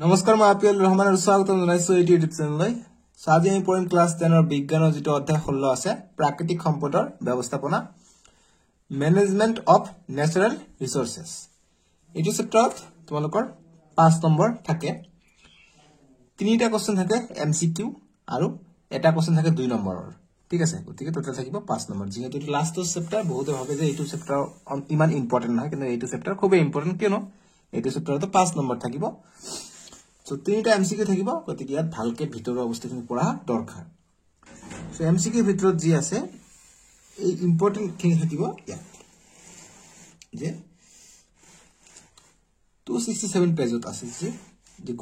নমস্কাৰ মই আপিল ৰহমানৰ স্বাগতম জনাইছো এই ইউটিউব চেনেললৈ। আজি আমি পঢ়িম ক্লাছ 10 ৰ বিজ্ঞানৰ যেটো অধ্যায় 16 আছে প্ৰাকৃতিক সম্পদৰ ব্যৱস্থাপনা মেনেজমেন্ট অফ নেচাৰেল ৰিসোৰ্সেস। এইটো চেপ্টাৰত তোমালোকৰ 5 নম্বৰ থাকে। তিনিটা কোৱেশ্চন থাকে এমসিকিউ আৰু এটা কোৱেশ্চন থাকে 2 নম্বৰৰ। ঠিক আছে, গতিকে টোটাল থাকিব 5 নম্বৰ। যেহেতু লাষ্টৰ চেপ্টাৰ বহুতে ভাবে যে এইটো চেপ্টাৰ ইমান ইম্পৰ্টেন্ট নহয়, কিন্তু এইটো চেপ্টাৰ খুব ইম্পৰ্টেন্ট। কিয়নো এইটো চেপ্টাৰত 5 নম্বৰ থাকিব। So, তিনিটা এমসিকিউ থাকিব, গতিকে ইয়াত ভালকে ভিতৰৰ অৱস্থাখিনি পঢ়া দৰকাৰ। সো এমসিকিউ ভিতৰত যি আছে এই ইম্পৰ্টেন্ট খিনি থাকিব ইয়াত যে 267 পেজত আছে যে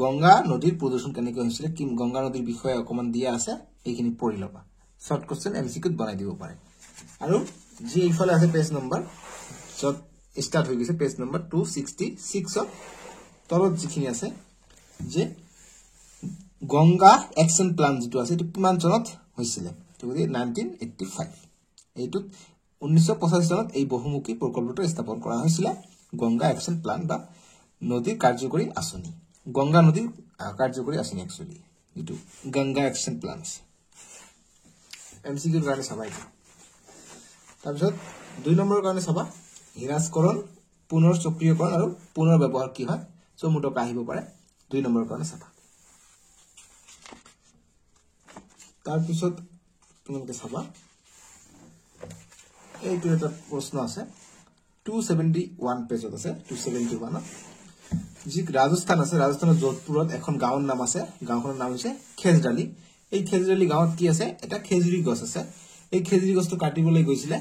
গংগা নদীৰ প্ৰদূষণ কেনেকৈ হৈছিল, কি গংগা নদীৰ বিষয়ে অকমান দিয়া আছে, এইখিনি পঢ়ি লবা। শৰ্ট কোৱেশ্চন এমসিকিউত বনাই দিব পাৰে। আৰু যি ইফালে আছে পেজ নম্বৰ যত ষ্টাৰ্ট হৈ গৈছে পেজ নম্বৰ 266 ত তলত যিখিনি আছে যে গংগা একশন প্লান যেটো আছে এটো কিমান চনত হৈছিল, তো 1985। এইটো 1985 চনত এই বহুমুখী প্ৰকল্পটো স্থাপন কৰা হৈছিল গংগা একশন প্লান বা নদী কাৰ্যকৰী আঁচনি। গংগা নদী কাৰ্যকৰী আঁচনি একচুয়ালি যেটো গংগা একশন প্লান এমসিকিউৰ কাৰণে চাবা। তাৰপিছত 2 নম্বৰৰ কাৰণে চাবা হিৰাসকৰণ পুনৰ চক্ৰীয়কৰণ আৰু পুনৰ ব্যৱহাৰ কি হয়, চমুটক আহিব পাৰে। 2 নম্বৰৰ কাৰণে চাবা। তাৰ পিছত তোমালোকে চাবা এইটো এটা প্ৰশ্ন আছে 271 পেজত আছে। 271 যি ৰাজস্থান আছে, ৰাজস্থানৰ যোধপুৰত এখন গাঁৱৰ নাম আছে, গাঁওখনৰ নাম হৈছে খেজৰালি। এই খেজৰালি গাঁৱত কি আছে, এটা খেজুৰী গছ আছে। এই খেজুৰী গছটো কাটিবলৈ গৈছিল,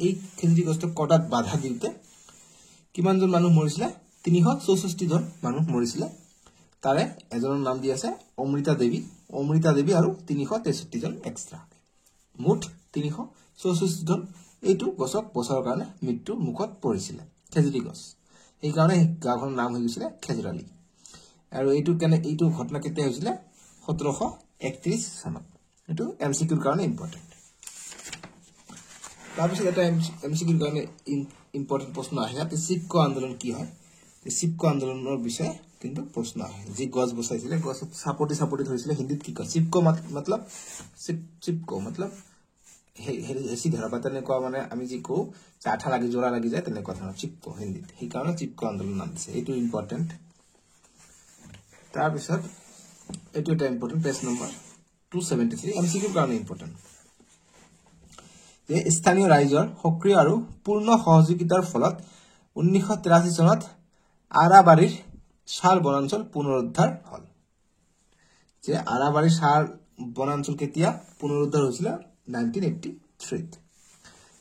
এই খেজুৰী গছটো কটাত বাধা দিওঁতে কিমানজন মানুহ মৰিছিল, 364 জন মানুহ মৰিছিল। তাৰে এজনৰ নাম দি আছে অমৃতা দেৱী আৰু 363 জন এক্সট্ৰা, মুঠ 364 জন এইটো গছক বছৰৰ কাৰণে মৃত্যুৰ মুখত পৰিছিল, খেজুৰী গছ। এই কাৰণে গাঁওখনৰ নাম হৈ গৈছিল খেজৰালি। আৰু এইটো ঘটনা কেতিয়া হৈছিল, 1731 চনত। এইটো এমসিকিউৰ কাৰণে ইম্পৰ্টেন্ট। তাৰপিছত এটা এমসিকিউৰ কাৰণে ইম্পৰ্টেন্ট প্ৰশ্ন আহে যে চিপকো আন্দোলন কি হয়। চিপকো আন্দোলনৰ বিষয়ে কিন্তু প্ৰশ্ন আহে। যি গছ বচাইছিলে, গছত সাপোটি ধৰিছিলে, হিন্দীত কি কয়, চিপকো মতলব চিপকো মতলব হেচি ধৰা বা তেনেকুৱা, মানে আমি যি কওঁ আঠা লাগি জোৰা লাগি যায় তেনেকুৱা ধৰণৰ চিপকো হিন্দীত, সেইকাৰণে চিপকো আন্দোলন নাম দিছে। এইটো ইম্পৰ্টেন্ট। তাৰপিছত এইটো এটা ইম্পৰ্টেন্ট পেজ নম্বৰ 273 এমসিকিউৰ কাৰণে ইম্পৰ্টেন্ট যে স্থানীয় ৰাইজৰ সক্ৰিয় আৰু পূৰ্ণ সহযোগিতাৰ ফলত 1983 চনত আৰাবাৰীৰ সাৰ বনাঞ্চল পুনৰুদ্ধাৰ হল। যে আৰাবাৰীৰ সাৰ বনাঞ্চল কেতিয়া পুনৰুদ্ধাৰ হৈছিল, 1983।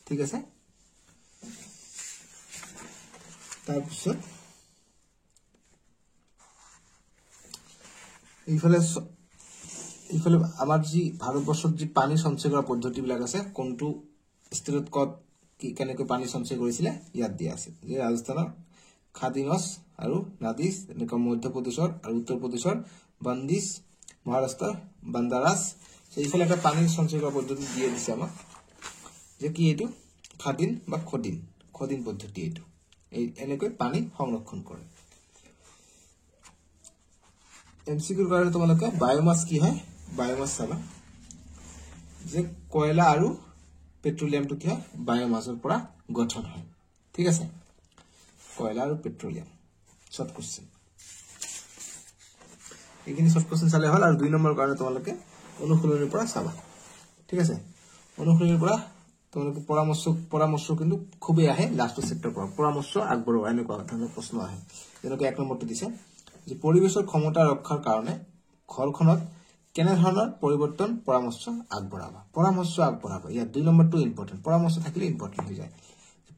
ঠিক আছে। তাৰপিছত এইফালে আমাৰ যি ভাৰতবৰ্ষত যি পানী সঞ্চয় কৰা পদ্ধতি বিলাক আছে, কোনটো ষ্টেটত কত কি কেনেকৈ পানী সঞ্চয় কৰিছিল ইয়াত দিয়া আছে। যে ৰাজস্থানৰ খাদিনছ আৰু নাদিছ, এনেকুৱা মধ্যপ্ৰদেশৰ আৰু উত্তৰ প্ৰদেশৰ বন্দিছ, মহাৰাষ্ট্ৰৰ বান্দাৰাজ। এইফালে এটা পানী সঞ্চয় কৰা পদ্ধতি দিয়ে দিছে আমাক, যে কি এইটো খাদিন বা খদিন পদ্ধতি। এইটো এনেকৈ পানী সংৰক্ষণ কৰে। এমসিকিউৰ কাৰণে তোমালোকে বায়োমাছ কি হয়, বায়োমাছ চাবা যে কয়লা আৰু পেট্ৰলিয়ামটো কি হয়, বায়োমাছৰ পৰা গঠন হয়। ঠিক আছে, কয়লা আৰু পেট্ৰলিয়াম। শৰ্ট কোশ্চেন, এইখিনি শৰ্ট কোশ্চেন চালে হল। আৰু 2 নম্বৰৰ কাৰণে তোমালোকে অনুশীলনীৰ পৰা চাবা। ঠিক আছে, অনুশীলনীৰ পৰা তোমালোকে পৰামৰ্শ কিন্তু খুবেই আহে লাষ্টৰ চেপ্টাৰৰ পৰা। পৰামৰ্শ আগবঢ়োৱা এনেকুৱা ধৰণৰ প্ৰশ্ন আহে। যেনেকৈ 1 নম্বৰটো দিছে যে পৰিবেশৰ ক্ষমতা ৰক্ষাৰ কাৰণে ঘৰখনত কেনে ধৰণৰ পৰিৱৰ্তন পৰামৰ্শ আগবঢ়াবা। ইয়াত 2 নম্বৰটো ইম্পৰ্টেন্ট, পৰামৰ্শ থাকিলে ইম্পৰ্টেন্ট হৈ যায়।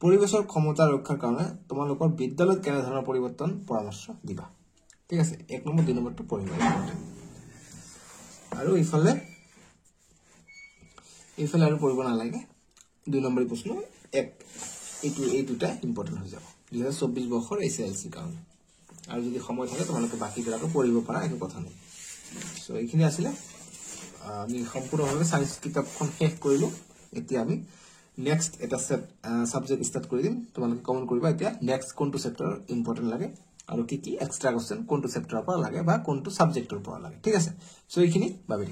পৰিবেশৰ ক্ষমতা ৰক্ষাৰ কাৰণে তোমালোকৰ বিদ্যালয়ত কেনে ধৰণৰ পৰিৱৰ্তন পৰামৰ্শ দিবা। ঠিক আছে, 1 নম্বৰ 2 নম্বৰটো পঢ়িবা। আৰু ইফালে আৰু পঢ়িব নালাগে। 2 নম্বৰ প্ৰশ্ন এই দুটা ইম্পৰ্টেন্ট হৈ যাব 2024 বৰ্ষৰ এছএলসি কাৰণে। আৰু যদি সময় থাকে তোমালোকে বাকিবিলাকো পঢ়িব পাৰা, একো কথা নাই। সো এইখিনি আছিলে, আমি সম্পূৰ্ণভাৱে সায়েন্স কিতাপখন শেষ কৰিলো। এতিয়া আমি নেক্সট এটা সাবজেক্ট স্টাৰ্ট কৰি দিম। তোমালোকে কমেন্ট কৰিবা এতিয়া নেক্সট কোনটো চেপ্টাৰ ইম্পৰ্টেন্ট লাগে আৰু কি কি এক্সট্ৰা কোৱেশ্চন কোনটো চেপ্টাৰৰ পৰা লাগে বা কোনটো সাবজেক্টৰ পৰা লাগে ঠিক আছে সো এইখিনি বাবে